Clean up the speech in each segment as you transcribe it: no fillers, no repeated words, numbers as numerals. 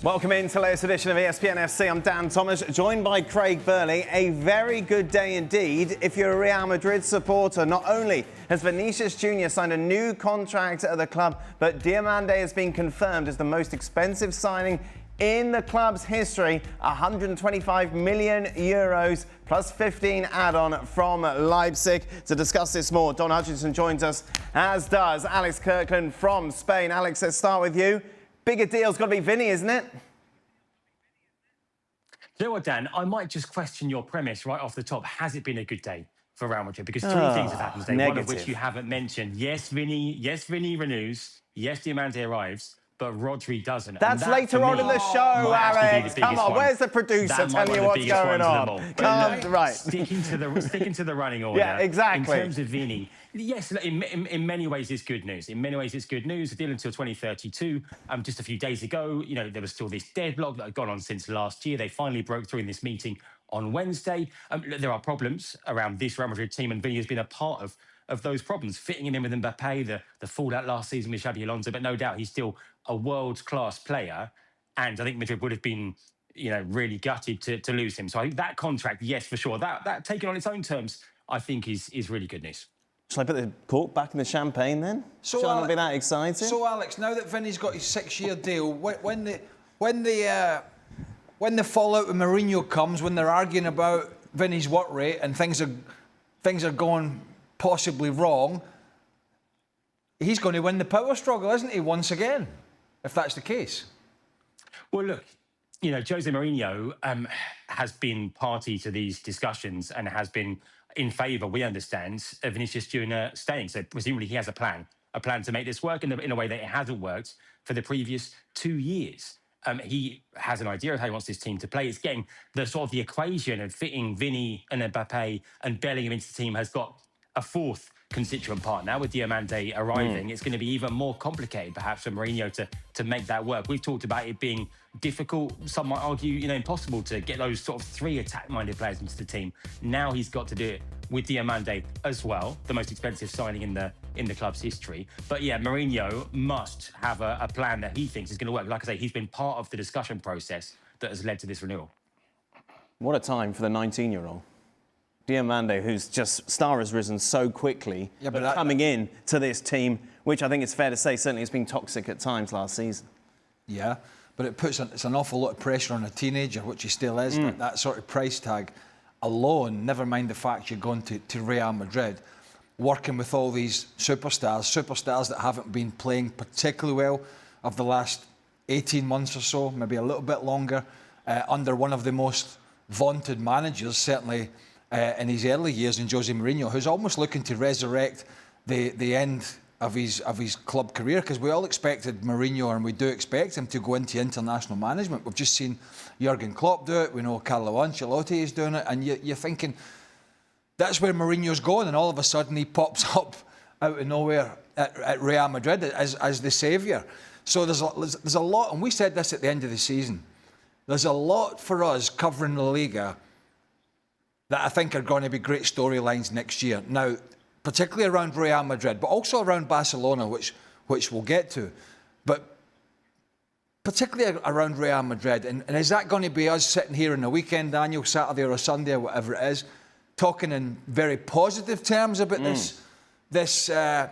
Welcome into the latest edition of ESPN FC. I'm Dan Thomas, joined by Craig Burley. A very good day indeed if you're a Real Madrid supporter. Not only has Vinicius Junior signed a new contract at the club, but Diomande has been confirmed as the most expensive signing in the club's history. 125 million euros plus 15 add-on from Leipzig. To discuss this more, Don Hutchison joins us, as does Alex Kirkland from Spain. Alex, let's start with you. Bigger deal's got to be Vini, isn't it? You know what, Dan? I might just question your premise right off the top. Has it been a good day for Real Madrid? Because three things have happened today, one of which you haven't mentioned. Yes, Vini renews. Yes, Diomande arrives. But Rodri doesn't. That's later on in the show, Alex. Come on, where's the producer telling you what's going on? Right. Sticking to the running order. Yeah, exactly. In terms of Vini, yes, in many ways it's good news. In many ways it's good news. A deal until 2032. Just a few days ago, there was still this deadlock that had gone on since last year. They finally broke through in this meeting on Wednesday. There are problems around this Real Madrid team, and Vini has been a part of those problems, fitting in with Mbappe, the fallout last season with Xabi Alonso, but no doubt he's still a world-class player, and I think Madrid would have been, really gutted to lose him. So I think that contract, yes, for sure, that taken on its own terms, I think is really good news. Shall I put the cork back in the champagne then? Shall I not be that excited? So Alex, now that Vinny's got his 6-year deal, when the fallout with Mourinho comes, when they're arguing about Vinny's work rate and things are going possibly wrong, he's going to win the power struggle, isn't he, once again, if that's the case? Well, look, Jose Mourinho has been party to these discussions and has been in favour, we understand, of Vinicius Junior staying. So presumably he has a plan to make this work in a way that it hasn't worked for the previous 2 years. He has an idea of how he wants this team to play. It's getting the equation of fitting Vini and Mbappe and Bellingham into the team has got a fourth constituent part now with Diomande arriving. It's going to be even more complicated, perhaps, for Mourinho to make that work. We've talked about it being difficult, some might argue, impossible to get those sort of three attack-minded players into the team. Now he's got to do it with Diomande as well, the most expensive signing in the club's history. But yeah, Mourinho must have a plan that he thinks is going to work. Like I say, he's been part of the discussion process that has led to this renewal. What a time for the 19-year-old. Diomande, whose star has risen so quickly, but coming in to this team, which I think it's fair to say certainly has been toxic at times last season. Yeah, but it's an awful lot of pressure on a teenager, which he still is. That sort of price tag alone, never mind the fact you're going to Real Madrid, working with all these superstars that haven't been playing particularly well of the last 18 months or so, maybe a little bit longer, under one of the most vaunted managers, certainly in his early years, in Jose Mourinho, who's almost looking to resurrect the end of his club career, because we all expected Mourinho, and we do expect him to go into international management. We've just seen Jurgen Klopp do it. We know Carlo Ancelotti is doing it, and you're thinking that's where Mourinho's going, and all of a sudden he pops up out of nowhere at Real Madrid as the saviour. So there's a lot, and we said this at the end of the season. There's a lot for us covering the Liga that I think are going to be great storylines next year. Now, particularly around Real Madrid, but also around Barcelona, which we'll get to. But particularly around Real Madrid. And is that going to be us sitting here in the weekend, Daniel, Saturday or a Sunday or whatever it is, talking in very positive terms about this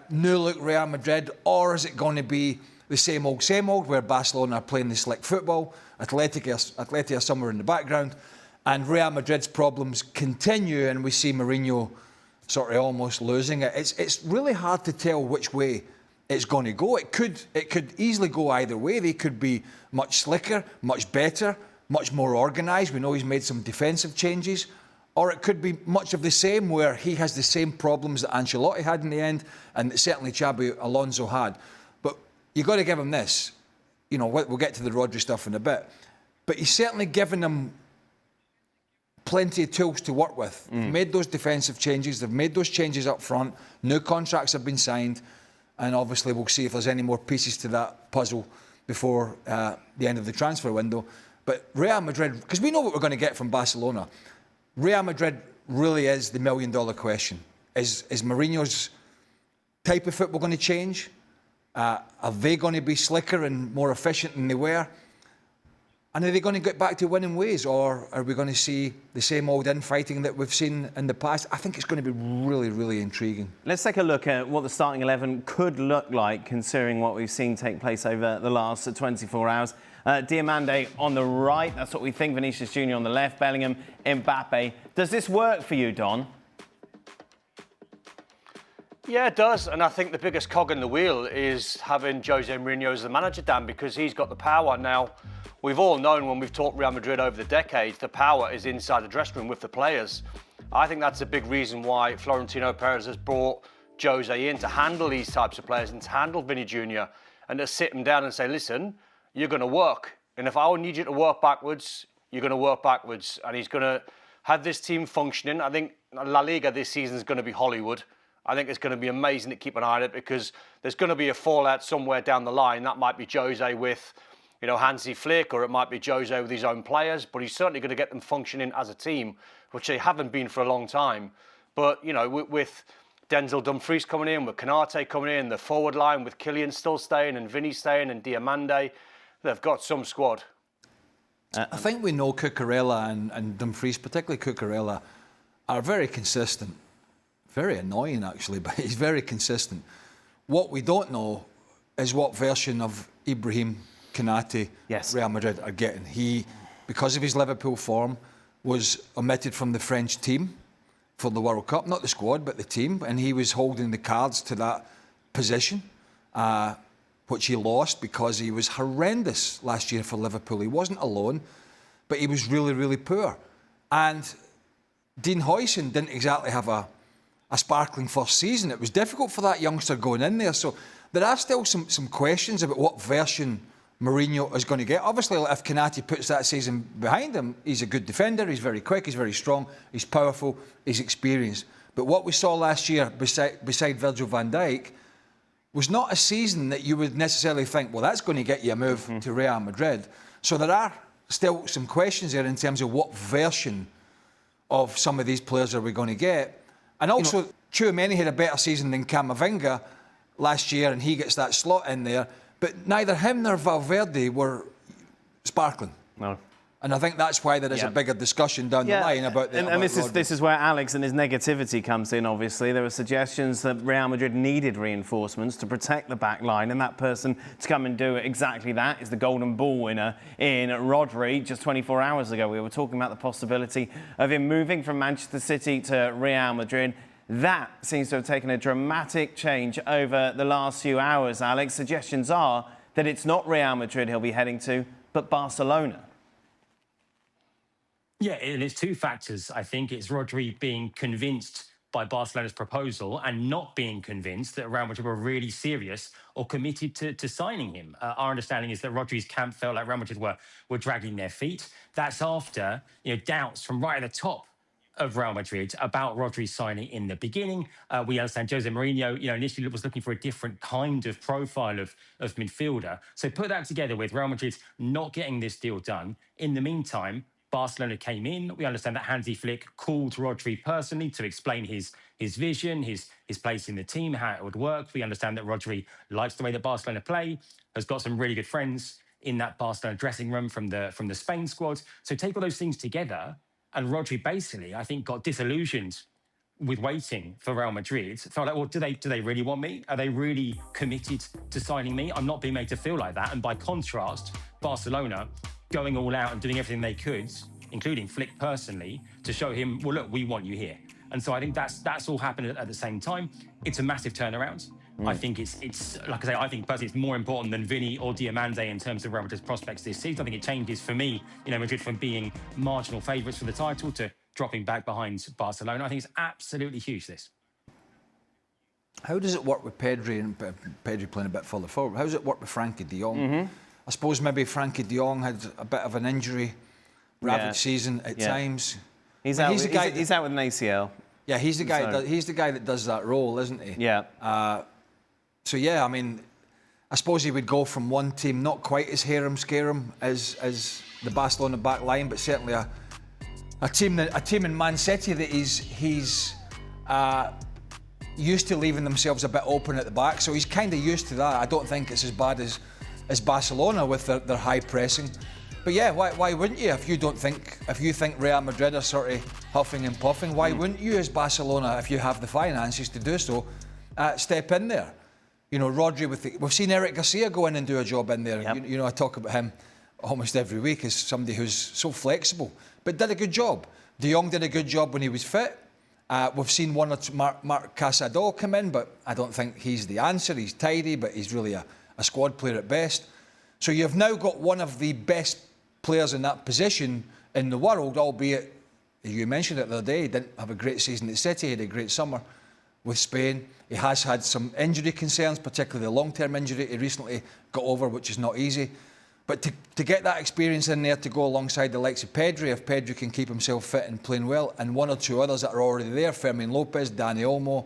new look Real Madrid? Or is it going to be the same old, where Barcelona are playing the slick football, Atleti are somewhere in the background, and Real Madrid's problems continue, and we see Mourinho sort of almost losing it? It's really hard to tell which way it's going to go. It could easily go either way. They could be much slicker, much better, much more organised. We know he's made some defensive changes. Or it could be much of the same, where he has the same problems that Ancelotti had in the end, and that certainly Xabi Alonso had. But you've got to give him this. We'll get to the Rodri stuff in a bit. But he's certainly given them plenty of tools to work with. They've made those defensive changes. They've made those changes up front. New contracts have been signed. And obviously we'll see if there's any more pieces to that puzzle before the end of the transfer window. But Real Madrid, because we know what we're going to get from Barcelona, Real Madrid really is the million-dollar question. Is Mourinho's type of football going to change? Are they going to be slicker and more efficient than they were? And are they going to get back to winning ways, or are we going to see the same old infighting that we've seen in the past? I think it's going to be really, really intriguing. Let's take a look at what the starting 11 could look like, considering what we've seen take place over the last 24 hours. Diomande on the right, that's what we think. Vinicius Junior on the left, Bellingham, Mbappe. Does this work for you, Don? Yeah, it does, and I think the biggest cog in the wheel is having Jose Mourinho as the manager, Dan, because he's got the power. Now, we've all known when we've talked Real Madrid over the decades, the power is inside the dressing room with the players. I think that's a big reason why Florentino Perez has brought Jose in to handle these types of players and to handle Vini Jr. and to sit him down and say, listen, you're going to work, and if I need you to work backwards, you're going to work backwards, and he's going to have this team functioning. I think La Liga this season is going to be Hollywood. I think it's going to be amazing to keep an eye on it, because there's going to be a fallout somewhere down the line. That might be Jose with, Hansi Flick, or it might be Jose with his own players, but he's certainly going to get them functioning as a team, which they haven't been for a long time. But, with Denzel Dumfries coming in, with Konate coming in, the forward line with Kylian still staying and Vinny staying and Diomande, they've got some squad. I think we know Cucurella and Dumfries, particularly Cucurella, are very consistent. Very annoying, actually, but he's very consistent. What we don't know is what version of Ibrahim Konate Real Madrid are getting. He, because of his Liverpool form, was omitted from the French team for the World Cup. Not the squad, but the team. And he was holding the cards to that position, which he lost because he was horrendous last year for Liverpool. He wasn't alone, but he was really, really poor. And Dean Huijsen didn't exactly have a sparkling first season. It was difficult for that youngster going in there. So there are still some questions about what version Mourinho is going to get. Obviously, if Konate puts that season behind him, he's a good defender, he's very quick, he's very strong, he's powerful, he's experienced. But what we saw last year beside Virgil van Dijk was not a season that you would necessarily think, well, that's going to get you a move to Real Madrid. So there are still some questions there in terms of what version of some of these players are we going to get. And also, Tchouaméni had a better season than Camavinga last year, and he gets that slot in there. But neither him nor Valverde were sparkling. No. And I think that's why there is a bigger discussion down the line about the. And this is where Alex and his negativity comes in, obviously. There were suggestions that Real Madrid needed reinforcements to protect the back line, and that person to come and do exactly that is the Golden Ball winner in Rodi. Just 24 hours ago, we were talking about the possibility of him moving from Manchester City to Real Madrid. That seems to have taken a dramatic change over the last few hours, Alex. Suggestions are that it's not Real Madrid he'll be heading to, but Barcelona. Yeah, and it's two factors. I think it's Rodri being convinced by Barcelona's proposal and not being convinced that Real Madrid were really serious or committed to signing him. Our understanding is that Rodri's camp felt like Real Madrid were dragging their feet. That's after doubts from right at the top of Real Madrid about Rodri's signing in the beginning. We understand Jose Mourinho, initially was looking for a different kind of profile of midfielder. So put that together with Real Madrid not getting this deal done. In the meantime, Barcelona came in. We understand that Hansi Flick called Rodri personally to explain his vision, his place in the team, how it would work. We understand that Rodri likes the way that Barcelona play, has got some really good friends in that Barcelona dressing room from the Spain squad. So take all those things together, and Rodri basically, I think, got disillusioned with waiting for Real Madrid. Felt like, well, do they really want me? Are they really committed to signing me? I'm not being made to feel like that. And by contrast, Barcelona going all out and doing everything they could, including Flick personally, to show him, well, look, we want you here. And so I think that's all happened at the same time. It's a massive turnaround. I think it's like I say, I think personally it's more important than Vini or Diomande in terms of Real Madrid's prospects this season. I think it changes for me, Madrid from being marginal favourites for the title to dropping back behind Barcelona. I think it's absolutely huge, this. How does it work with Pedri and Pedri playing a bit further forward? How does it work with Frankie de Jong? I suppose maybe Frankie de Jong had a bit of an injury ravaged season at times. He's out with an ACL. Yeah, he's the guy that does that role, isn't he? Yeah. So yeah, I mean, I suppose he would go from one team not quite as harem-scarum as the Barcelona back line, but certainly a team in Man City that he's used to leaving themselves a bit open at the back. So he's kind of used to that. I don't think it's as bad as Barcelona with their high pressing. But yeah, why wouldn't you? If you think Real Madrid are sort of huffing and puffing, why wouldn't you, as Barcelona, if you have the finances to do so, step in there? You know, Rodri we've seen Eric Garcia go in and do a job in there. Yep. You know, I talk about him almost every week as somebody who's so flexible, but did a good job. De Jong did a good job when he was fit. We've seen one or two, Marc Casado come in, but I don't think he's the answer. He's tidy, but he's really a squad player at best. So you've now got one of the best players in that position in the world, albeit, you mentioned it the other day, he didn't have a great season at City, he had a great summer with Spain. He has had some injury concerns, particularly the long-term injury he recently got over, which is not easy. But to get that experience in there to go alongside the likes of Pedri, if Pedri can keep himself fit and playing well, and one or two others that are already there, Fermin Lopez, Dani Olmo,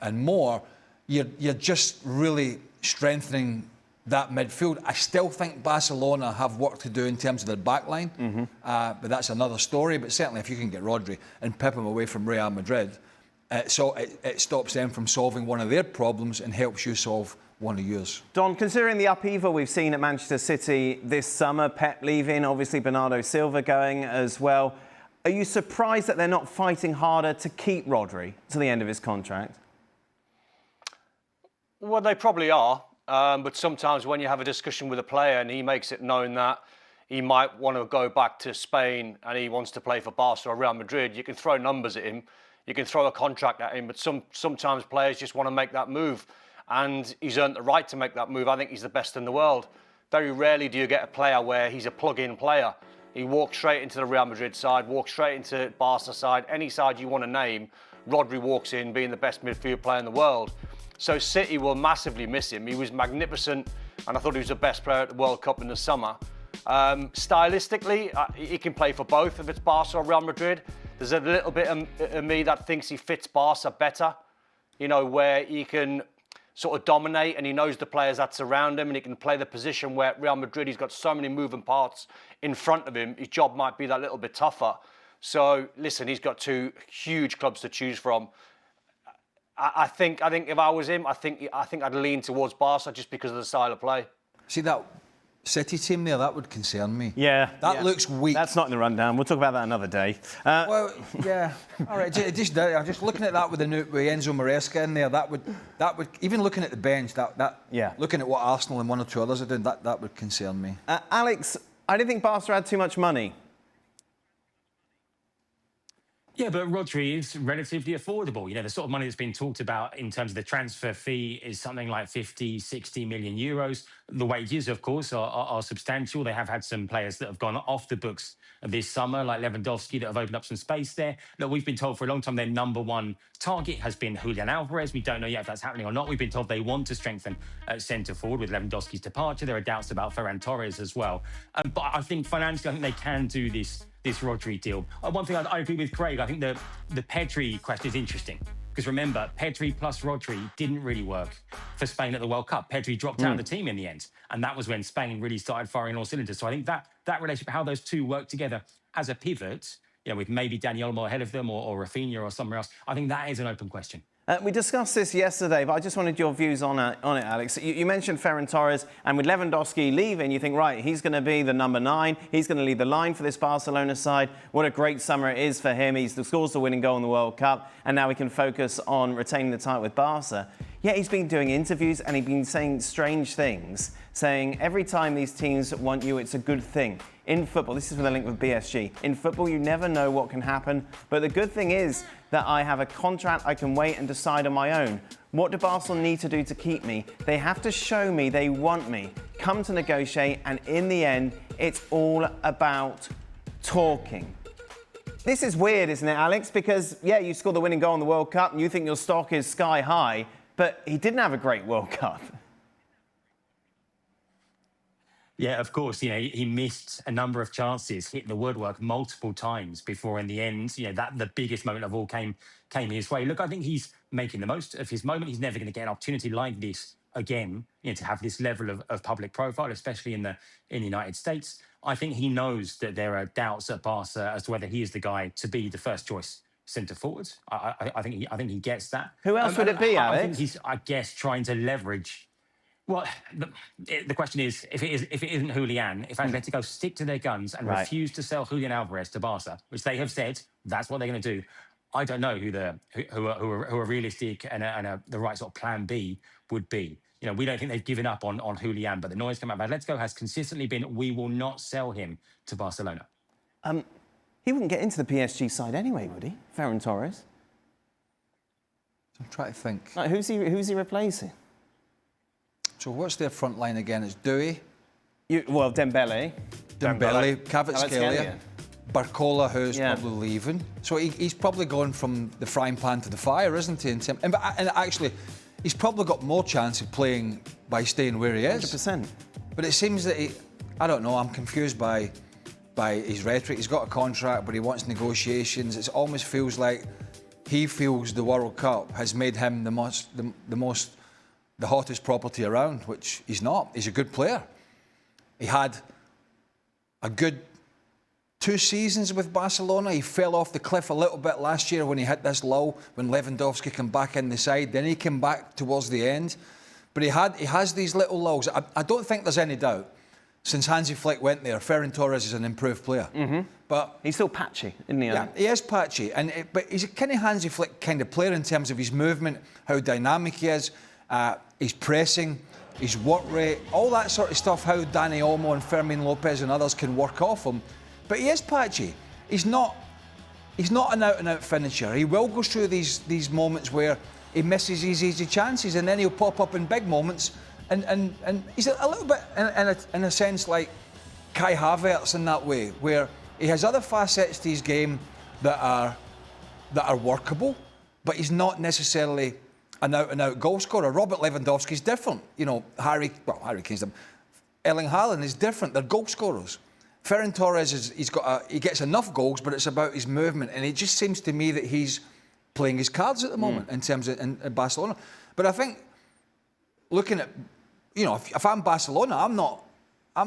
and more, you're just really strengthening that midfield. I still think Barcelona have work to do in terms of their back line, but that's another story. But certainly if you can get Rodri and pip him away from Real Madrid, so it stops them from solving one of their problems and helps you solve one of yours. Don, considering the upheaval we've seen at Manchester City this summer, Pep leaving, obviously Bernardo Silva going as well, are you surprised that they're not fighting harder to keep Rodri to the end of his contract? Well, they probably are. But sometimes when you have a discussion with a player and he makes it known that he might want to go back to Spain and he wants to play for Barca or Real Madrid, you can throw numbers at him, you can throw a contract at him, but sometimes players just want to make that move. And he's earned the right to make that move. I think he's the best in the world. Very rarely do you get a player where he's a plug-in player. He walks straight into the Real Madrid side, walks straight into Barca side, any side you want to name, Rodri walks in being the best midfield player in the world. So City will massively miss him. He was magnificent, and I thought he was the best player at the World Cup in the summer. Stylistically, he can play for both, if it's Barca or Real Madrid. There's a little bit of me that thinks he fits Barca better, you know, where he can sort of dominate and he knows the players that surround him and he can play the position where at Real Madrid he's got so many moving parts in front of him. His job might be that little bit tougher. So, listen, he's got two huge clubs to choose from. I think if I was him, I think I'd lean towards Barca just because of the style of play. See that City team there? That would concern me. Yeah. That looks weak. That's not in the rundown. We'll talk about that another day. Well, yeah. All right. I'm just looking at that with Enzo Maresca in there. That would even looking at the bench. Looking at what Arsenal and one or two others are doing, that would concern me. Alex, I didn't think Barca had too much money. Yeah, but Rodri is relatively affordable. You know, the sort of money that's been talked about in terms of the transfer fee is something like 50, 60 million euros. The wages, of course, are substantial. They have had some players that have gone off the books this summer, like Lewandowski, that have opened up some space there. Look, we've been told for a long time their number one target has been Julian Alvarez. We don't know yet if that's happening or not. We've been told they want to strengthen centre forward with Lewandowski's departure. There are doubts about Ferran Torres as well. But I think financially, I think they can do this Rodri deal. One thing I agree with Craig, I think the Pedri question is interesting. Because remember, Pedri plus Rodri didn't really work for Spain at the World Cup. Pedri dropped out of the team in the end. And that was when Spain really started firing all cylinders. So I think that relationship, how those two work together as a pivot, you know, with maybe Dani Olmo ahead of them or Rafinha or somewhere else, I think that is an open question. We discussed this yesterday, but I just wanted your views on it, Alex. You mentioned Ferran Torres, and with Lewandowski leaving, you think, right, he's going to be the number 9. He's going to lead the line for this Barcelona side. What a great summer it is for him. He scores the winning goal in the World Cup, and now we can focus on retaining the title with Barca. Yet he's been doing interviews, and he's been saying strange things, saying every time these teams want you, it's a good thing. In football, this is for the link with BSG, in football you never know what can happen, but the good thing is that I have a contract, I can wait and decide on my own. What do Barcelona need to do to keep me? They have to show me they want me, come to negotiate, and in the end, it's all about talking. This is weird, isn't it, Alex? Because, yeah, you scored the winning goal in the World Cup and you think your stock is sky high, but he didn't have a great World Cup. Yeah, of course. You know, he missed a number of chances, hit the woodwork multiple times before, in the end, you know, that the biggest moment of all came his way. Look, I think he's making the most of his moment. He's never going to get an opportunity like this again, you know, to have this level of public profile, especially in the United States. I think he knows that there are doubts at Barca as to whether he is the guy to be the first choice centre forward. I think he gets that. Who else would it be, Alex? I think he's, I guess, trying to leverage. Well, the question is, if it isn't Julian, if Atletico stick to their guns and refuse to sell Julian Alvarez to Barca, which they have said that's what they're going to do, I don't know who are realistic and the right sort of plan B would be. You know, we don't think they've given up on Julian, but the noise coming out of Atletico has consistently been, we will not sell him to Barcelona. He wouldn't get into the PSG side anyway, would he? Ferran Torres. I'm trying to think. Like, who's he replacing? So what's their front line again? It's Dewey. Dembele. Kvaratskhelia. Barcola, who's probably leaving. So he's probably gone from the frying pan to the fire, isn't he? And actually, he's probably got more chance of playing by staying where he is. 100%. But it seems that I don't know, I'm confused by his rhetoric. He's got a contract, but he wants negotiations. It almost feels like he feels the World Cup has made him the hottest property around, which he's not. He's a good player. He had a good 2 seasons with Barcelona. He fell off the cliff a little bit last year when he hit this lull, when Lewandowski came back in the side. Then he came back towards the end. But he has these little lulls. I don't think there's any doubt, since Hansi Flick went there, Ferran Torres is an improved player. Mm-hmm. But he's still patchy, isn't he? Yeah, he is patchy. But he's a kind of Hansi Flick kind of player in terms of his movement, how dynamic he is, his pressing, his work rate, all that sort of stuff, how Dani Olmo and Fermin Lopez and others can work off him. But he is patchy. He's not an out-and-out finisher. He will go through these moments where he misses his easy chances, and then he'll pop up in big moments. And he's a little bit, in a sense, like Kai Havertz in that way, where he has other facets to his game that are workable, but he's not necessarily an out-and-out goal scorer. Robert Lewandowski's different. You know, Harry Kane's them. Erling Haaland is different. They're goal scorers. Ferran Torres he gets enough goals, but it's about his movement, and it just seems to me that he's playing his cards at the moment in terms of in Barcelona. But I think looking at, you know, if I'm Barcelona, I'm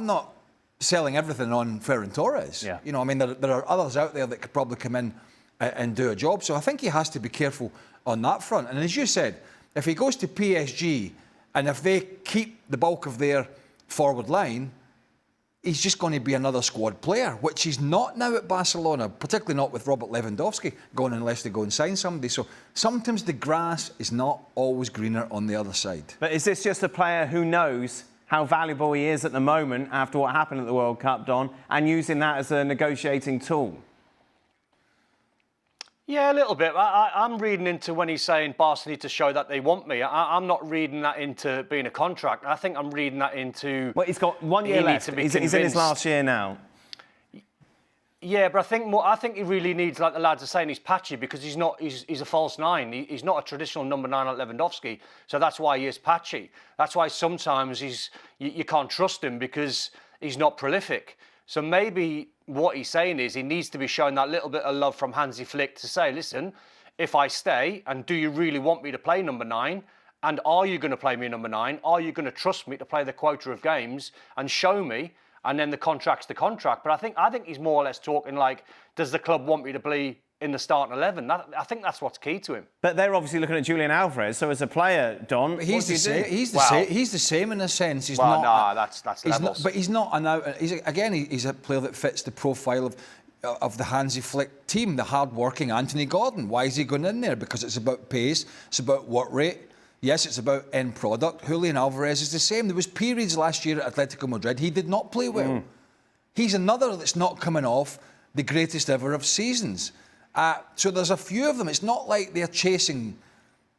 not selling everything on Ferran Torres. Yeah. You know, I mean, there are others out there that could probably come in and do a job. So I think he has to be careful on that front. And as you said, if he goes to PSG and if they keep the bulk of their forward line, he's just going to be another squad player, which he's not now at Barcelona, particularly not with Robert Lewandowski going unless they go and sign somebody. So sometimes the grass is not always greener on the other side. But is this just a player who knows how valuable he is at the moment after what happened at the World Cup, Don, and using that as a negotiating tool? Yeah, a little bit. I'm reading into when he's saying Barca need to show that they want me. I'm not reading that into being a contract. I think I'm reading that into... Well, he's got 1 year left. He's in his last year now. Yeah, but I think he really needs, like the lads are saying, he's patchy because he's a false nine. He's not a traditional number 9 like Lewandowski. So that's why he is patchy. That's why sometimes you can't trust him because he's not prolific. So maybe what he's saying is he needs to be shown that little bit of love from Hansi Flick to say, listen, if I stay, and do you really want me to play number 9? And are you going to play me number 9? Are you going to trust me to play the quota of games and show me? And then the contract's the contract. But I think he's more or less talking like, does the club want me to play in the starting 11? I think that's what's key to him. But they're obviously looking at Julian Alvarez. So as a player, Don, he's the same in a sense. He's that's levels. But he's not an out. He's a player that fits the profile of the Hansi Flick team, the hard-working Anthony Gordon. Why is he going in there? Because it's about pace. It's about work rate. Yes, it's about end product. Julian Alvarez is the same. There was periods last year at Atletico Madrid he did not play well. He's another that's not coming off the greatest ever of seasons. So there's a few of them. It's not like they're chasing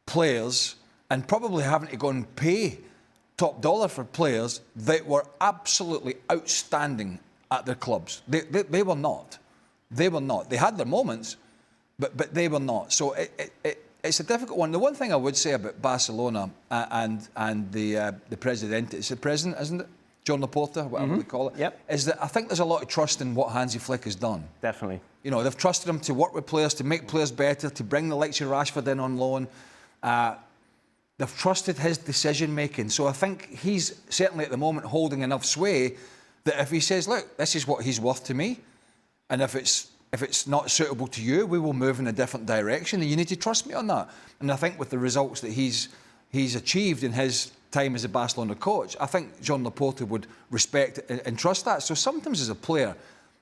players and probably having to go and pay top dollar for players that were absolutely outstanding at their clubs. They were not. They were not. They had their moments, but they were not. So it's a difficult one. The one thing I would say about Barcelona and the president, it's the president, isn't it? John Laporta, whatever we call it. Yep. Is that I think there's a lot of trust in what Hansi Flick has done. Definitely. You know, they've trusted him to work with players, to make players better, to bring the likes of Rashford in on loan. They've trusted his decision-making. So I think he's certainly at the moment holding enough sway that if he says, look, this is what he's worth to me, and if it's not suitable to you, we will move in a different direction, and you need to trust me on that. And I think with the results that he's achieved in his time as a Barcelona coach, I think John Laporta would respect and trust that. So sometimes as a player,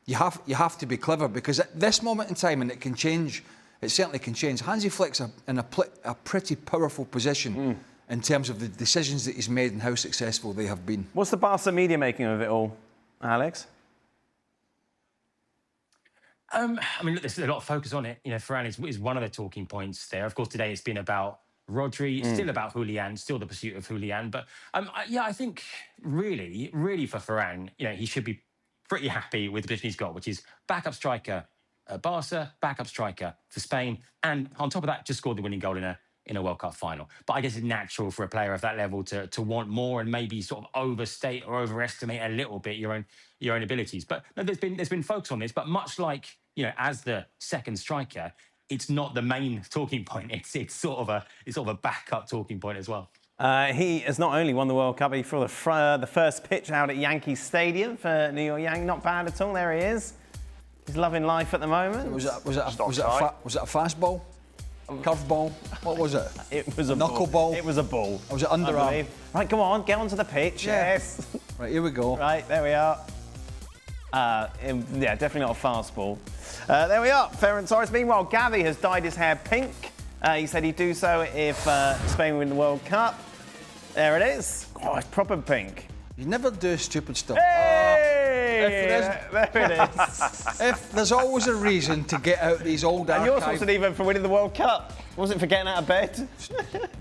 you have to be clever, because at this moment in time, and it can change, it certainly can change, Hansi Flick's in a pretty powerful position in terms of the decisions that he's made and how successful they have been. What's the Barca media making of it all, Alex? I mean, look, there's a lot of focus on it. You know, Ferran is one of the talking points there. Of course, today it's been about Rodri, still about Julian, still the pursuit of Julian. But I think really for Ferran, you know, he should be pretty happy with the position he's got, which is backup striker at Barca, backup striker for Spain, and on top of that, just scored the winning goal in a World Cup final. But I guess it's natural for a player of that level to want more and maybe sort of overstate or overestimate a little bit your own abilities. But no, there's been focus on this, but much like, you know, as the second striker, it's not the main talking point. It's sort of a backup talking point as well. He has not only won the World Cup, he threw the first pitch out at Yankee Stadium for New York Yankees. Not bad at all. There he is. He's loving life at the moment. Was it a fastball? Curveball? What was it? It was a knuckleball. It was a ball. Or was it underarm? Right, come on, get onto the pitch. Yeah. Yes. Right, here we go. Right, there we are. Yeah, definitely not a fastball. There we are. Ferran Torres. Meanwhile, Gavi has dyed his hair pink. He said he'd do so if Spain win the World Cup. There it is. Oh, it's proper pink. You never do stupid stuff. Hey! There it is. If there's always a reason to get out these old And yours archives. wasn't even for winning the World Cup. Wasn't for getting out of bed.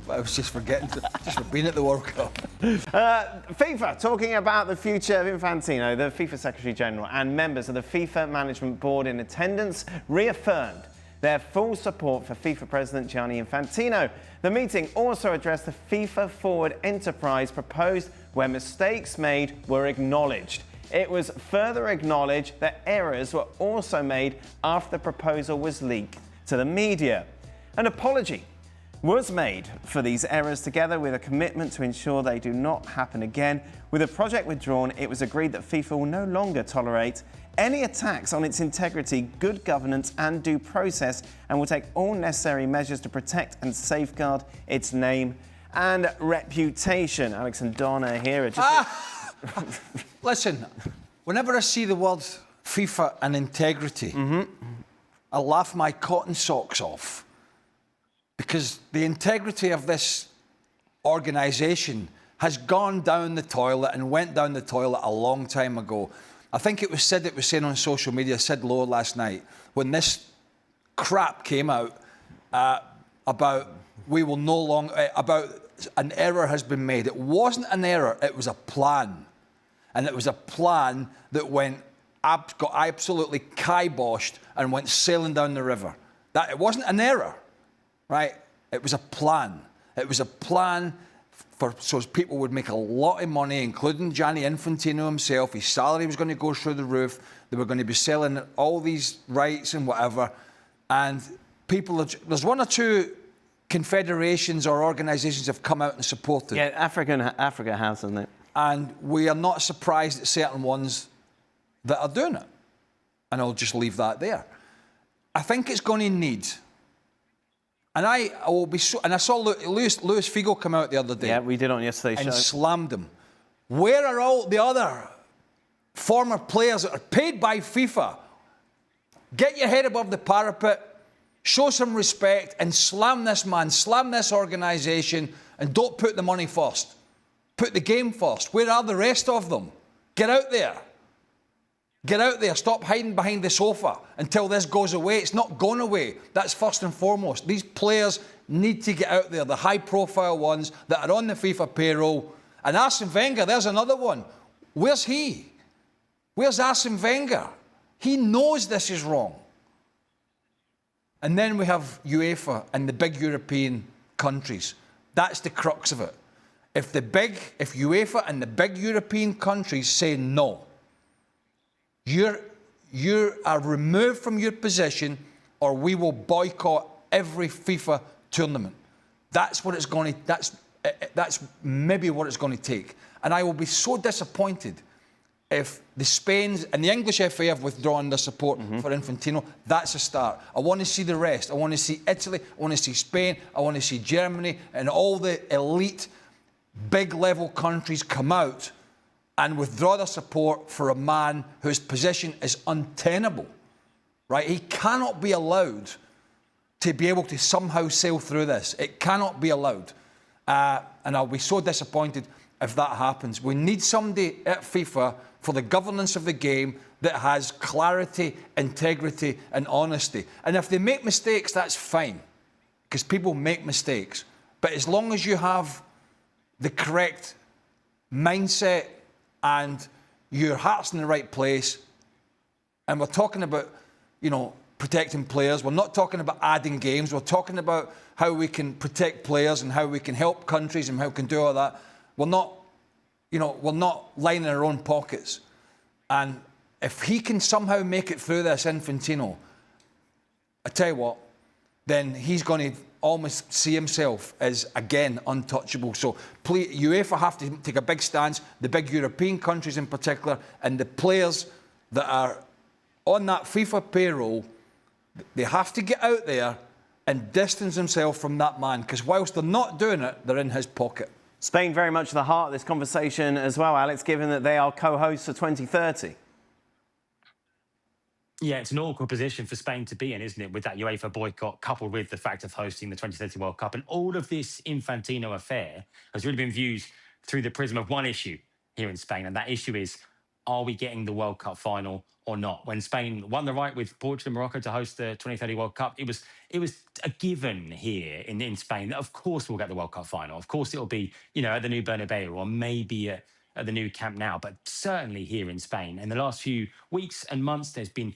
I was just for being at the World Cup. FIFA, talking about the future of Infantino, the FIFA Secretary General and members of the FIFA Management Board in attendance reaffirmed their full support for FIFA President Gianni Infantino. The meeting also addressed the FIFA Forward enterprise proposed, where mistakes made were acknowledged. It was further acknowledged that errors were also made after the proposal was leaked to the media. An apology was made for these errors, together with a commitment to ensure they do not happen again. With the project withdrawn, it was agreed that FIFA will no longer tolerate any attacks on its integrity, good governance and due process, and will take all necessary measures to protect and safeguard its name and reputation. Alex and Donna here are just... Listen, whenever I see the words FIFA and integrity, I laugh my cotton socks off, because the integrity of this organisation has gone down the toilet and went down the toilet a long time ago. I think it was saying on social media, Sid Lowe last night, when this crap came out about we will no longer, about an error has been made. It wasn't an error, it was a plan. And it was a plan that got absolutely kiboshed and went sailing down the river. It wasn't an error, right? It was a plan. It was a plan so people would make a lot of money, including Gianni Infantino himself. His salary was going to go through the roof. They were going to be selling all these rights and whatever. And there's one or two confederations or organisations have come out and supported. Yeah, Africa has, hasn't it? And we are not surprised at certain ones that are doing it. And I'll just leave that there. I think it's going to need... And I will be so. And I saw Luis Figo come out the other day. Yeah, we did on yesterday's show. And slammed him. Where are all the other former players that are paid by FIFA? Get your head above the parapet, show some respect, and slam this man, slam this organisation, and don't put the money first. Put the game first. Where are the rest of them? Get out there. Get out there. Stop hiding behind the sofa until this goes away. It's not going away. That's first and foremost. These players need to get out there, the high-profile ones that are on the FIFA payroll. And Arsene Wenger, there's another one. Where's he? Where's Arsene Wenger? He knows this is wrong. And then we have UEFA and the big European countries. That's the crux of it. If UEFA and the big European countries say no, you are removed from your position, or we will boycott every FIFA tournament. That's what it's going to. That's maybe what it's going to take. And I will be so disappointed if the Spains and the English FA have withdrawn their support for Infantino. That's a start. I want to see the rest. I want to see Italy. I want to see Spain. I want to see Germany and all the elite big-level countries come out and withdraw their support for a man whose position is untenable, right? He cannot be allowed to be able to somehow sail through this. It cannot be allowed. And I'll be so disappointed if that happens. We need somebody at FIFA for the governance of the game that has clarity, integrity, and honesty. And if they make mistakes, that's fine, because people make mistakes. But as long as you have the correct mindset and your heart's in the right place, and we're talking about, protecting players. We're not talking about adding games. We're talking about how we can protect players and how we can help countries and how we can do all that. We're not lining our own pockets. And if he can somehow make it through this, Infantino, I tell you what, then he's going to almost see himself as, again, untouchable. So please, UEFA have to take a big stance, the big European countries in particular, and the players that are on that FIFA payroll, they have to get out there and distance themselves from that man, because whilst they're not doing it, they're in his pocket. Spain very much at the heart of this conversation as well, Alex, given that they are co-hosts for 2030. Yeah, it's an awkward position for Spain to be in, isn't it, with that UEFA boycott coupled with the fact of hosting the 2030 World Cup. And all of this Infantino affair has really been viewed through the prism of one issue here in Spain, and that issue is, are we getting the World Cup final or not? When Spain won the right with Portugal and Morocco to host the 2030 World Cup, it was a given here in Spain that of course we'll get the World Cup final. Of course it'll be, at the new Bernabeu or maybe at the new Camp Nou, but certainly here in Spain. In the last few weeks and months, there's been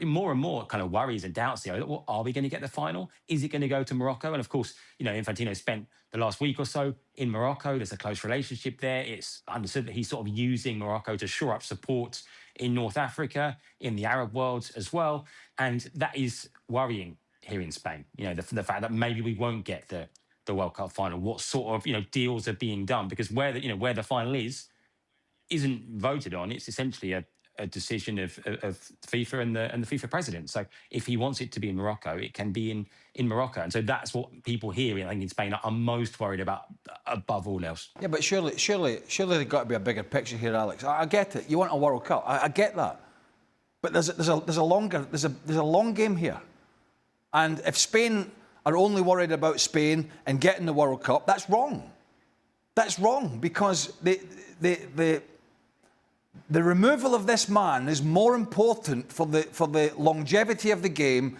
more and more kind of worries and doubts here. Well, are we going to get the final? Is it going to go to Morocco? And of course, Infantino spent the last week or so in Morocco. There's a close relationship there. It's understood that he's sort of using Morocco to shore up support in North Africa, in the Arab world as well. And that is worrying here in Spain. The fact that maybe we won't get the World Cup final. What sort of, deals are being done? Because where the final isn't voted on. It's essentially a decision of FIFA and the FIFA president. So if he wants it to be in Morocco, it can be in Morocco. And so that's what people here, I think, in Spain are most worried about above all else. Yeah, but surely there's got to be a bigger picture here, Alex. I get it. You want a World Cup. I get that. But there's a long game here. And if Spain are only worried about Spain and getting the World Cup, that's wrong. That's wrong, because the removal of this man is more important for the longevity of the game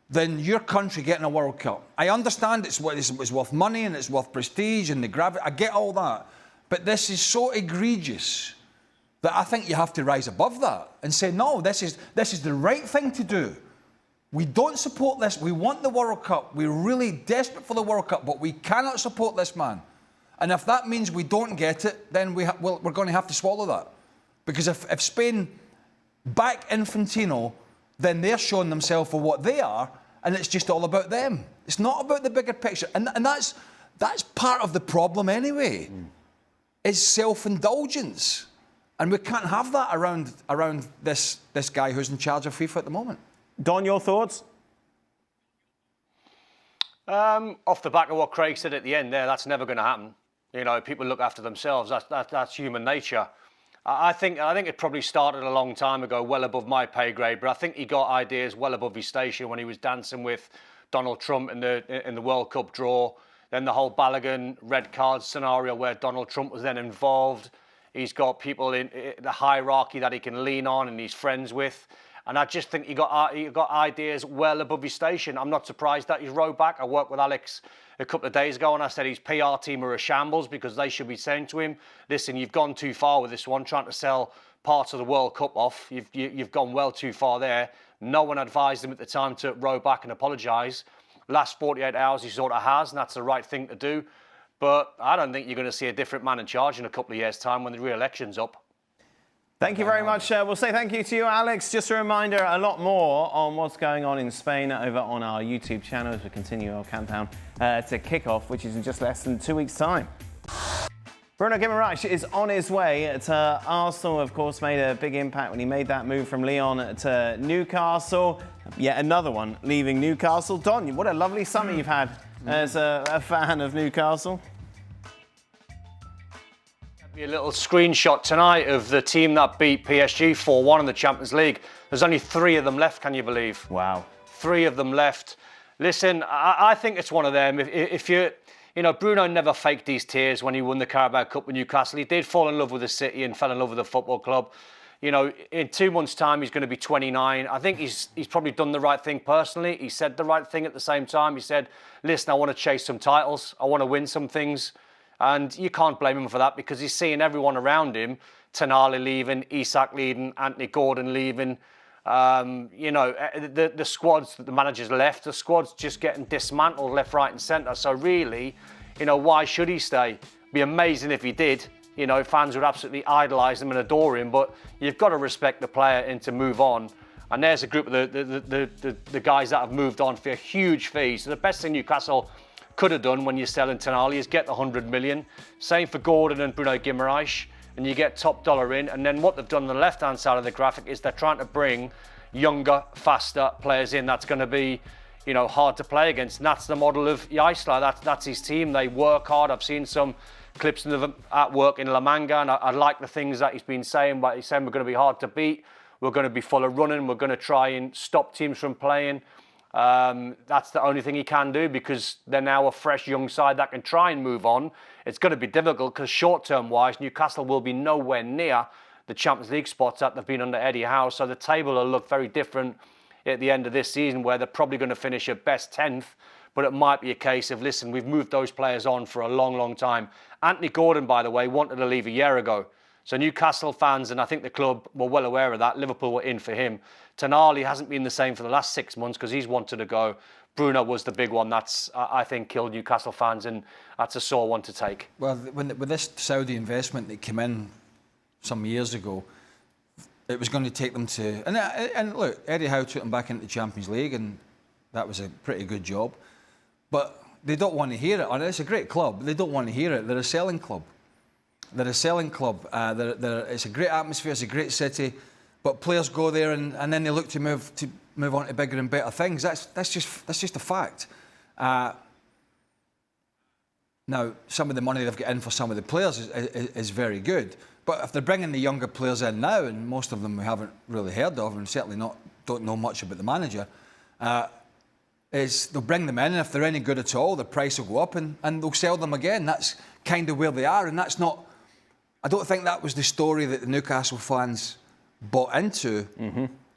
than your country getting a World Cup. I understand it's worth money and it's worth prestige and the gravity. I get all that. But this is so egregious that I think you have to rise above that and say, no, this is the right thing to do. We don't support this. We want the World Cup. We're really desperate for the World Cup, but we cannot support this man. And if that means we don't get it, then we're going to have to swallow that. Because if Spain back Infantino, then they're showing themselves for what they are, and it's just all about them. It's not about the bigger picture. And that's part of the problem anyway, is self-indulgence. And we can't have that around this guy who's in charge of FIFA at the moment. Don, your thoughts? Off the back of what Craig said at the end there, that's never going to happen. People look after themselves. That's human nature. I think it probably started a long time ago, well above my pay grade. But I think he got ideas well above his station when he was dancing with Donald Trump in the World Cup draw. Then the whole Balogun red card scenario where Donald Trump was then involved. He's got people in the hierarchy that he can lean on and he's friends with. And I just think he got ideas well above his station. I'm not surprised that he's rowed back. I worked with Alex a couple of days ago and I said his PR team are a shambles because they should be saying to him, listen, you've gone too far with this one, trying to sell parts of the World Cup off. You've gone well too far there. No one advised him at the time to row back and apologise. Last 48 hours he sort of has, and that's the right thing to do. But I don't think you're going to see a different man in charge in a couple of years' time when the re-election's up. Thank you very much. We'll say thank you to you, Alex. Just a reminder, a lot more on what's going on in Spain over on our YouTube channel as we continue our countdown to kick-off, which is in just less than 2 weeks' time. Bruno Guimarães is on his way to Arsenal, of course, made a big impact when he made that move from Lyon to Newcastle. Yet another one leaving Newcastle. Don, what a lovely summer you've had as a fan of Newcastle. A little screenshot tonight of the team that beat PSG 4-1 in the Champions League. There's only 3 of them left, can you believe? Wow. 3 of them left. Listen, I think it's one of them. If you know, Bruno never faked these tears when he won the Carabao Cup with Newcastle. He did fall in love with the city and fell in love with the football club. You know, in 2 months' time, he's going to be 29. I think he's probably done the right thing personally. He said the right thing at the same time. He said, listen, I want to chase some titles. I want to win some things. And you can't blame him for that because he's seeing everyone around him, Tonali leaving, Isak leaving, Anthony Gordon leaving. You know, the squads that the manager's left, the squad's just getting dismantled left, right and centre. So really, you know, why should he stay? It'd be amazing if he did. You know, fans would absolutely idolise him and adore him. But you've got to respect the player and to move on. And there's a group of the guys that have moved on for a huge fee. So the best thing Newcastle could have done when you're selling Tonali is get the 100 million. Same for Gordon and Bruno Guimarães, and you get top dollar in. And then what they've done on the left-hand side of the graphic is they're trying to bring younger, faster players in. That's going to be, you know, hard to play against. And that's the model of Isla. That's his team. They work hard. I've seen some clips of them at work in La Manga, and I like the things that he's been saying. But he's saying we're going to be hard to beat. We're going to be full of running. We're going to try and stop teams from playing. That's the only thing he can do because they're now a fresh young side that can try and move on. It's going to be difficult because short-term wise, Newcastle will be nowhere near the Champions League spots that they've been under Eddie Howe. So the table will look very different at the end of this season where they're probably going to finish at best 10th. But it might be a case of, listen, we've moved those players on for a long, long time. Anthony Gordon, by the way, wanted to leave a year ago. So Newcastle fans, and I think the club were well aware of that, Liverpool were in for him. Tonali hasn't been the same for the last 6 months because he's wanted to go. Bruno was the big one that's, I think, killed Newcastle fans, and that's a sore one to take. Well, with this Saudi investment that came in some years ago, it was going to take them to... And look, Eddie Howe took them back into the Champions League, and that was a pretty good job. But they don't want to hear it. And it's a great club, but they don't want to hear it. They're a selling club. They're a selling club. It's a great atmosphere, it's a great city, but players go there and then they look to move on to bigger and better things. That's just a fact. Now, some of the money they've got in for some of the players is very good, but if they're bringing the younger players in now, and most of them we haven't really heard of, and certainly don't know much about the manager, is they'll bring them in, and if they're any good at all, the price will go up and they'll sell them again. That's kind of where they are, and that's not... I don't think that was the story that the Newcastle fans bought into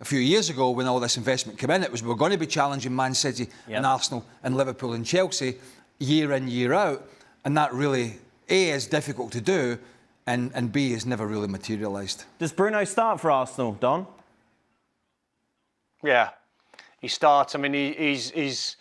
a few years ago when all this investment came in. It was we're going to be challenging Man City and Arsenal and Liverpool and Chelsea year in, year out, and that really, A, is difficult to do, and B, has never really materialised. Does Bruno start for Arsenal, Don? Yeah, he starts. I mean, he's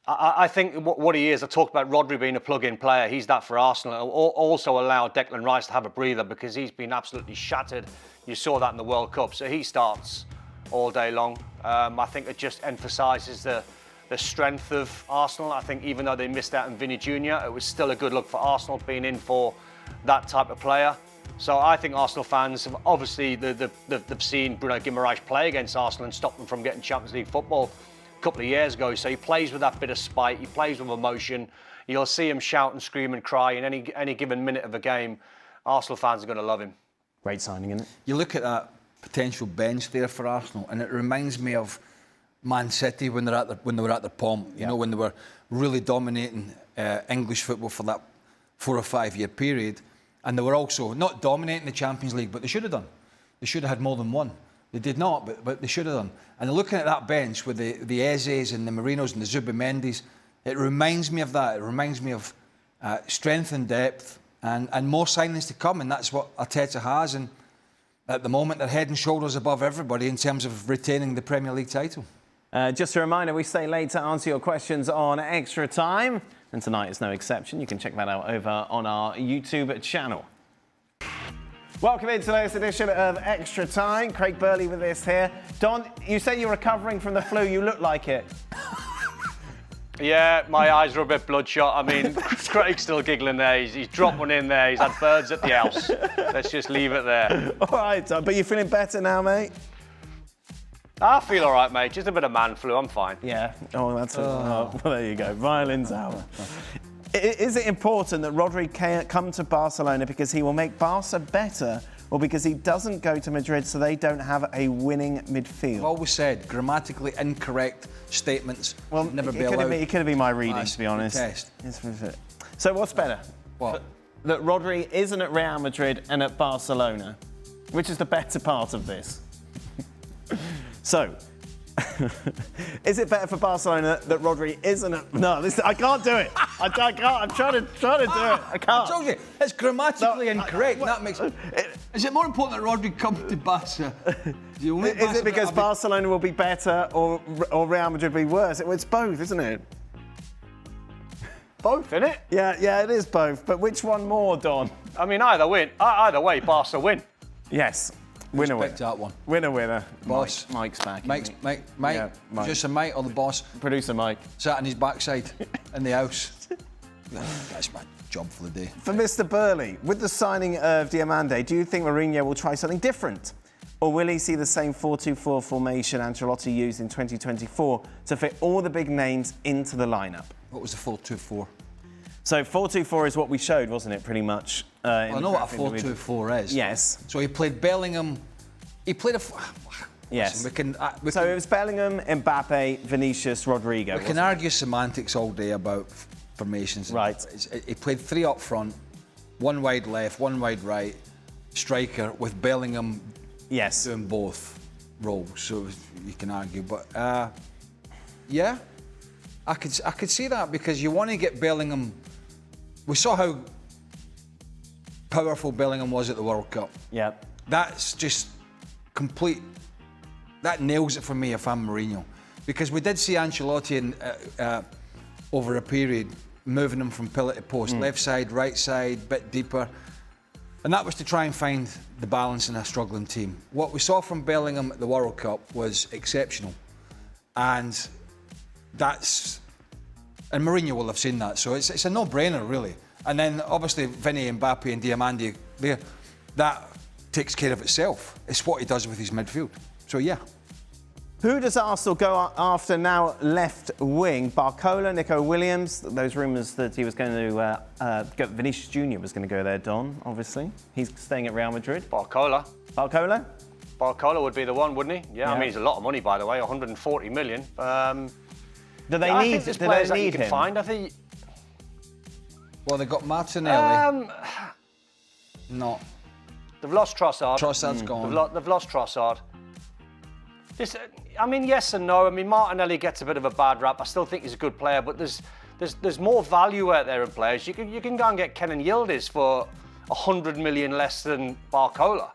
I think what he is, I talked about Rodi being a plug-in player. He's that for Arsenal. Also allowed Declan Rice to have a breather because he's been absolutely shattered. You saw that in the World Cup. So he starts all day long. I think it just emphasises the strength of Arsenal. I think even though they missed out on Vini Jr, it was still a good look for Arsenal being in for that type of player. So I think Arsenal fans have obviously they've seen Bruno Guimarães play against Arsenal and stop them from getting Champions League football a couple of years ago. So he plays with that bit of spite, he plays with emotion. You'll see him shout and scream and cry in any given minute of a game. Arsenal fans are going to love him. Great signing, isn't it? You look at that potential bench there for Arsenal, and it reminds me of Man City when they were at their pomp. You know, when they were really dominating English football for that 4 or 5 year period, and they were also not dominating the Champions League, but they should have done. They should have had more than one. They did not, but they should have done. And looking at that bench with the Ezes and the Marinos and the Zubimendis, it reminds me of that. It reminds me of strength and depth and more signings to come, and that's what Arteta has. And at the moment, they're head and shoulders above everybody in terms of retaining the Premier League title. Just a reminder, we stay late to answer your questions on Extra Time, and tonight is no exception. You can check that out over on our YouTube channel. Welcome into today's edition of Extra Time. Craig Burley with this here. Don, you say you're recovering from the flu. You look like it. Yeah, my eyes are a bit bloodshot. I mean, Craig's still giggling there. He's dropped one in there. He's had birds at the house. Let's just leave it there. All right, but you're feeling better now, mate? I feel all right, mate. Just a bit of man flu. I'm fine. Yeah. Oh, that's well, there you go. Violins hour. Is it important that Rodri can't come to Barcelona because he will make Barca better, or because he doesn't go to Madrid so they don't have a winning midfield? I've always said grammatically incorrect statements never be allowed. It could have been my reading, to be honest. Test. So what's better? What? That Rodri isn't at Real Madrid and at Barcelona. Which is the better part of this? So, is it better for Barcelona that Rodri isn't at... No, I can't do it. I can't. I'm trying to do it. I can't. I told you, it's grammatically incorrect. That makes. Is it more important that Rodri comes to Barca? Is it because Barcelona will be better or Real Madrid will be worse? It's both, isn't it? Both, isn't it? Yeah, it is both. But which one more, Don? I mean, either way, Barca win. Yes. Winner. That one. Winner. Boss. Mike's back. Mike. Yeah, Mike. Producer Mike or the boss? Producer Mike. Sat on his backside in the house. That's my job for the day. For Mr. Burley, with the signing of Diomande, do you think Mourinho will try something different? Or will he see the same 4-2-4 formation Ancelotti used in 2024 to fit all the big names into the lineup? What was the 4-2-4? So 4-2-4 is what we showed, wasn't it, pretty much? I know what a 4-2-4 is. Yes. So he played Bellingham. He played a... Yes. Listen, so it was Bellingham, Mbappe, Vinicius, Rodrigo. We can argue semantics all day about formations. Right. He played 3 up front, 1 wide left, 1 wide right, striker with Bellingham doing both roles. So you can argue. But yeah, I could see that, because you want to get Bellingham. We saw how powerful Bellingham was at the World Cup. Yeah. That's just complete. That nails it for me if I'm Mourinho, because we did see Ancelotti over a period moving him from pillar to post, left side, right side, bit deeper, and that was to try and find the balance in a struggling team. What we saw from Bellingham at the World Cup was exceptional, and Mourinho will have seen that, so it's a no-brainer really. And then obviously Vini, Mbappe and Diomande there, that takes care of itself. It's what he does with his midfield. So yeah. Who does Arsenal go after now left wing? Barcola, Nico Williams. Those rumours that he was going to Vinicius Junior was going to go there, Don, obviously. He's staying at Real Madrid. Barcola would be the one, wouldn't he? Yeah, I mean, it's a lot of money, by the way, 140 million. Do they need him? Find, I think. Well, they got Martinelli. No. They've lost Trossard. Trossard's gone. They've lost Trossard. I mean, yes and no. I mean, Martinelli gets a bit of a bad rap. I still think he's a good player, but there's more value out there in players. You can go and get Kenan Yildiz for 100 million less than Barcola.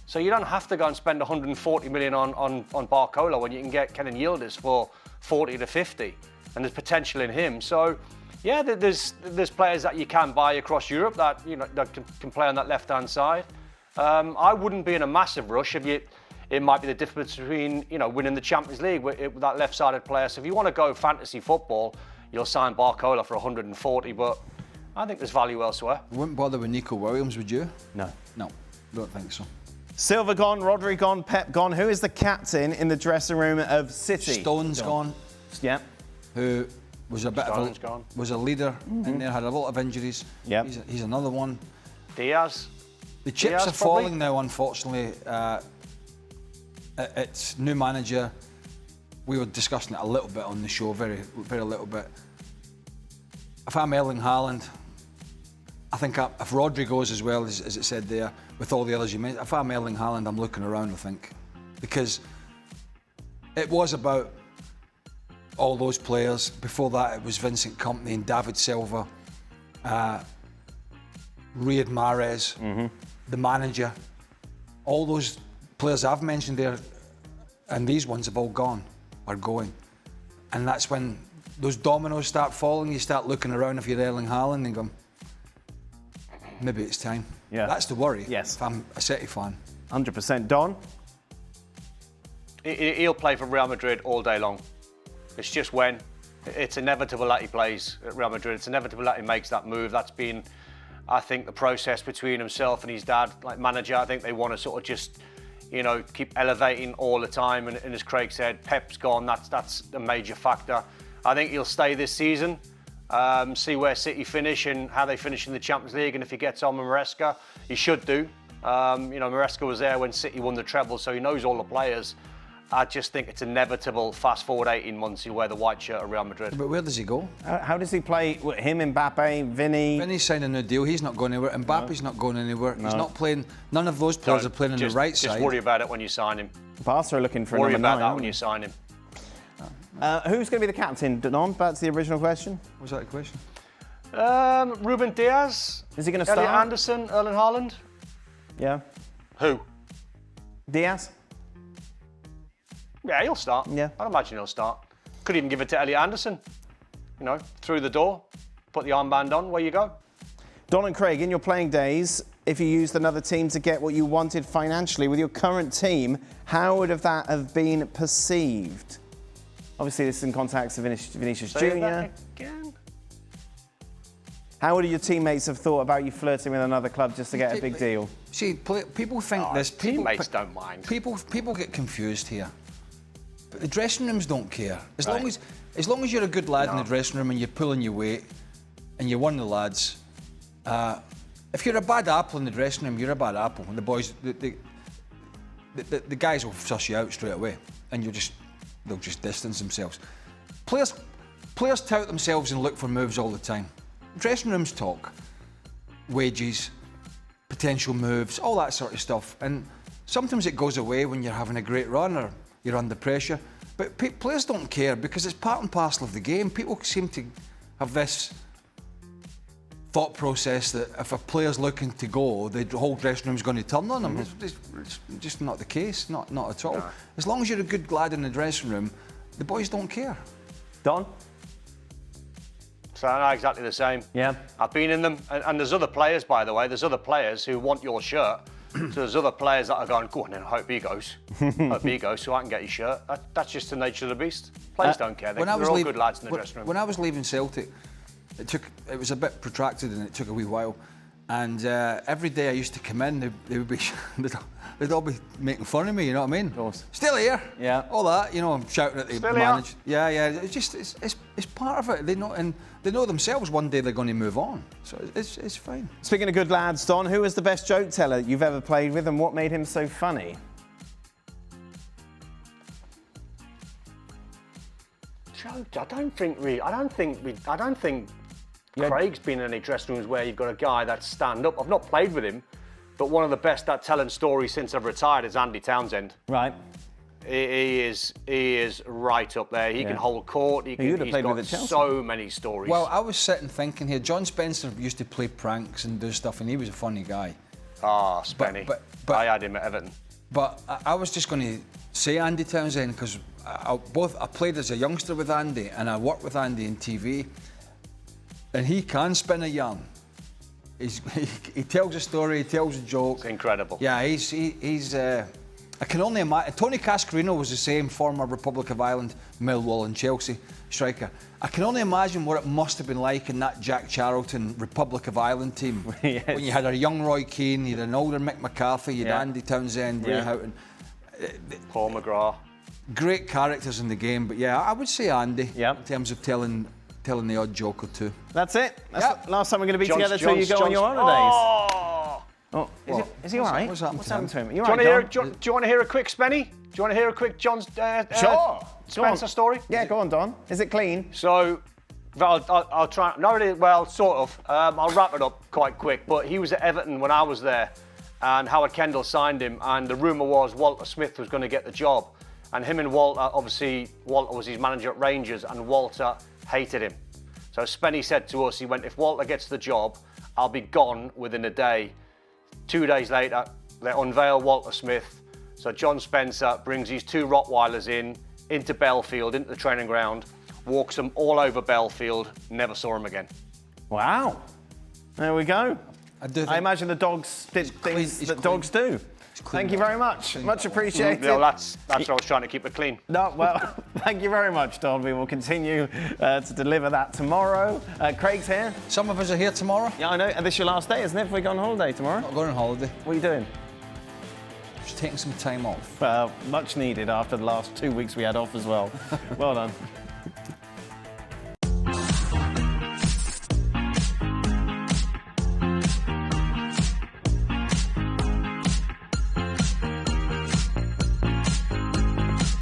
So you don't have to go and spend 140 million on Barcola when you can get Kenan Yildiz for 40 to 50, and there's potential in him. So yeah, there's players that you can buy across Europe that that can play on that left-hand side. I wouldn't be in a massive rush. It might be the difference between winning the Champions League with that left-sided player. So if you want to go fantasy football, you'll sign Barcola for 140. But I think there's value elsewhere. You wouldn't bother with Nico Williams, would you? No, don't think so. Silva gone, Rodri gone, Pep gone. Who is the captain in the dressing room of City? Stone's gone. Yeah. Who was a bit was a leader in there, had a lot of injuries. Yeah. He's another one. Diaz. The chips are falling now, unfortunately. It's new manager. We were discussing it a little bit on the show, very, very little bit. If I'm Erling Haaland, I think if Rodri goes as well as it said there, with all the others you mentioned, if I'm Erling Haaland, I'm looking around, I think. Because it was about all those players. Before that, it was Vincent Kompany and David Silva, Riyad Mahrez, the manager. All those players I've mentioned there, and these ones have all gone, are going. And that's when those dominoes start falling. You start looking around if you're Erling Haaland and going, maybe it's time. Yeah. That's the worry. Yes. If I'm a City fan. 100%. Don? He'll play for Real Madrid all day long. It's just when. It's inevitable that he plays at Real Madrid. It's inevitable that he makes that move. That's been, I think, the process between himself and his dad, like manager. I think they want to sort of just, keep elevating all the time. And as Craig said, Pep's gone. That's a major factor. I think he'll stay this season. see where City finish and how they finish in the Champions League, and if he gets on with Maresca, he should do. Maresca was there when City won the treble, so he knows all the players. I just think it's inevitable, fast forward 18 months, he'll wear the white shirt at Real Madrid. But where does he go? How does he play? Him, Mbappe, Vini? Vini's signed a new deal. He's not going anywhere. Mbappe's not going anywhere. No. He's not playing. None of those players are playing on the right side. Just worry about it when you sign him. Barca are looking for Worry a number about 9. that when you sign him. Who's going to be the captain? Don, back to the original question. Was that a question? Ruben Diaz. Is he going to start? Elliot Anderson, Erling Haaland. Yeah. Who? Diaz? Yeah, he'll start. Yeah. I'd imagine he'll start. Could even give it to Elliot Anderson. Through the door, put the armband on, away you go. Don and Craig, in your playing days, if you used another team to get what you wanted financially with your current team, how would that have been perceived? Obviously, this is in context of Vinicius Say Junior. that again. How would your teammates have thought about you flirting with another club just to get a big deal? See, people think this. Teammates don't mind. People get confused here. But the dressing rooms don't care. As long as you're a good lad in the dressing room and you're pulling your weight and you're one of the lads. If you're a bad apple in the dressing room, you're a bad apple. And the boys, the guys will suss you out straight away, and they'll just distance themselves. Players tout themselves and look for moves all the time. Dressing rooms talk, wages, potential moves, all that sort of stuff. And sometimes it goes away when you're having a great run or you're under pressure. But players don't care because it's part and parcel of the game. People seem to have this thought process that if a player's looking to go, the whole dressing room's going to turn on them. It's just not the case, not at all. No. As long as you're a good lad in the dressing room, the boys don't care. Don? So I know exactly the same. Yeah. I've been in them, and there's other players, by the way. There's other players who want your shirt. So there's other players that are going, go on then, I hope he goes. Hope he goes so I can get his shirt. That's just the nature of the beast. Players don't care. They're all good lads in the dressing room. When I was leaving Celtic, it was a bit protracted and it took a wee while. And every day I used to come in, they'd all be making fun of me, you know what I mean? Of course. Still here. Yeah. All that, I'm shouting at the Still manager. Yeah. It's part of it. They know themselves one day they're going to move on. So it's fine. Speaking of good lads, Don, who was the best joke teller you've ever played with and what made him so funny? Joke? I don't think Craig's been in any dressing rooms where you've got a guy that's stand up. I've not played with him, but one of the best at telling stories since I've retired is Andy Townsend. Right. He is right up there. He can hold court. He's got so many stories. Well, I was sitting thinking here, John Spencer used to play pranks and do stuff, and he was a funny guy. Ah, Spenny. But I had him at Everton. But I was just going to say Andy Townsend because I played as a youngster with Andy and I worked with Andy in TV, and he can spin a yarn. He tells a story, he tells a joke. It's incredible. Yeah, he's I can only imagine. Tony Cascarino was the same, former Republic of Ireland, Millwall and Chelsea striker. I can only imagine what it must have been like in that Jack Charlton Republic of Ireland team. Yes. When you had a young Roy Keane, you had an older Mick McCarthy, you had Andy Townsend, Ray Houghton. Paul McGrath. Great characters in the game, but yeah, I would say Andy in terms of telling the odd joke or two. That's it. That's the last time we're going to be together till you go on your holidays. Oh, is he all right? What's happened to him? Do you want to hear a quick Spenny? Do you want to hear a quick John's Spencer story? Yeah, go on, Don. Is it clean? So, I'll try. Not really. Well, sort of. I'll wrap it up quite quick. But he was at Everton when I was there, and Howard Kendall signed him. And the rumour was Walter Smith was going to get the job, and him and Walter. Obviously, Walter was his manager at Rangers, and Walter hated him. So Spenny said to us, he went, if Walter gets the job, I'll be gone within a day. 2 days later, they unveil Walter Smith. So John Spencer brings his 2 Rottweilers into Belfield, into the training ground, walks them all over Belfield, never saw him again. Wow. There we go. I imagine the dogs did things that dogs do. Thank you very much. Much appreciated. No, that's what I was trying to keep it clean. No, well, thank you very much, Don. We will continue to deliver that tomorrow. Craig's here. Some of us are here tomorrow. Yeah, I know. And this is your last day, isn't it? If we go on holiday tomorrow? Not going on holiday. What are you doing? Just taking some time off. Well, much needed after the last 2 weeks we had off as well. Well done.